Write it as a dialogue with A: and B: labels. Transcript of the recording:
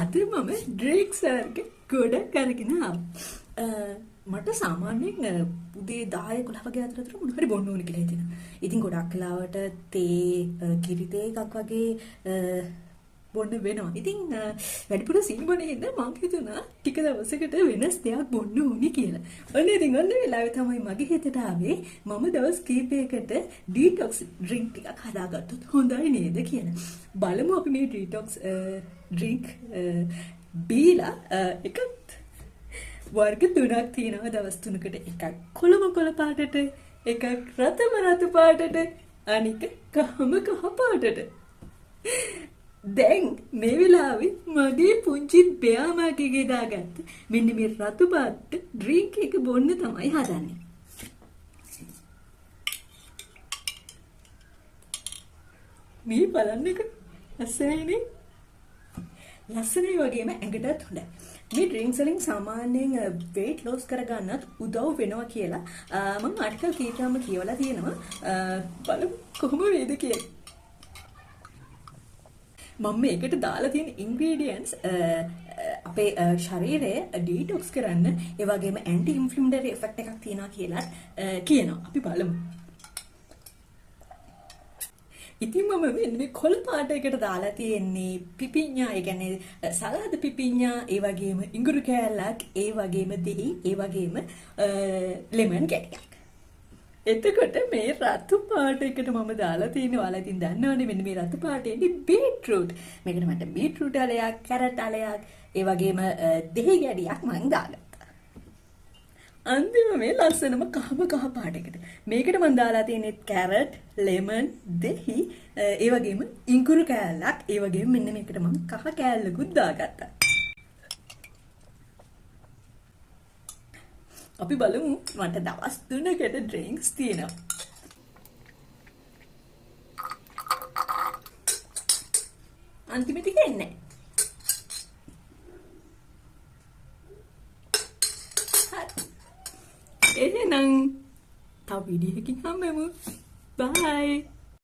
A: අද මම ඩ්‍රේක් සර්ගේ ගොඩක් අරගෙන මට සාමාන්‍යයෙන් උදේ 10 11 වගේ අතරතුර මොන හරි බොන්න ඕනේ කියලා හිතෙනවා. ඉතින් ගොඩක් වෙලාවට තේ කිරි තේ එකක් වගේ බොන්න වෙනවා. ඉතින් වැඩිපුර සීනිබනේ හින්දා මම හිතුණා ටික දවසකට වෙනස් දෙයක් බොන්න ඕනේ කියලා. ඔන්න ඉතින් ඔන්න වෙලාවේ තමයි මගේ හිතට ආවේ මම දවස් කීපයකට ඩීටොක්ස් ඩ්‍රින්ක් ටිකක් හදාගත්තොත් හොඳයි නේද කියලා. බලමු අපි මේ ඩීටොක්ස් ඩ්‍රින්ක් බීලා එකක් වර්ග තුනක් තියෙනවා දවස් තුනකට. එකක් කොළම කොළ පාටට, එකක් රතම රතු පාටට, අනික කහම කහ පාටට. දැන් මේ වෙලාවේ මගේ පුංචි බෑමාගේ දාගත්ත මෙන්න මේ රතු පාට ඩ්‍රින්ක් එක බොන්න තමයි හදන්නේ. මේ බලන්නක ලස්සනයිනේ. ලස්සනයි වගේම ඇඟටත් හොඳයි. මේ ඩ්‍රින්ක්ස් වලින් සාමාන්‍යයෙන් weight loss කරගන්නත් උදව් වෙනවා කියලා මම ආටිකල් කීපයක්ම කියවලා තියෙනවා. බලමු කොහොම වේද කියලා. මම මේකට දාලා තියෙන ඉන්ග්‍රීඩියන්ට්ස් අපේ ශරීරය ඩීටොක්ස් කරන්න ඒ වගේම ඇන්ටි ඉන්ෆ්ලමේටරි ඉෆෙක්ට් එකක් තියෙනවා කියලා කියනවා. අපි බලමු. ඉතින් මම මේ කොළ පාට එකට දාලා තියෙන්නේ පිපිඤ්ඤා, ඒ කියන්නේ සලාද පිපිඤ්ඤා, ඒ වගේම ඉඟුරු කෑල්ලක්, ඒ වගේම දෙහි, ඒ වගේම ලෙමන් කැටයක්. එතකොට මේ රතු පාට එකට මම දාලා තියෙනවා. ඔයාලා ඉතින් දන්නවනේ මෙන්න මේ රතු පාටේදී බීට්රූට්. මේකට මට බීට්රූට් අලයක්, කැරට් අලයක්, ඒ වගේම දෙහි ගැඩියක් මම දාගත්තා. අන්තිම මේ ලස්සනම කහම කහ පාටයකට. මේකට මම දාලා තියෙන්නේ කැරට්, ලෙමන්, දෙහි, ඒ වගේම ඉඟුරු කෑල්ලක්, ඒ වගේම මෙන්න මේකට මම කහ කෑල්ලකුත් දාගත්තා. අපි බලමු මට දවස් 3කට ඩ්‍රින්ක්ස් තියෙනවා. අන්තිමට ඉන්නේ. එහෙනම් තව වීඩියෝ එකකින් හම්බෙමු. බයි.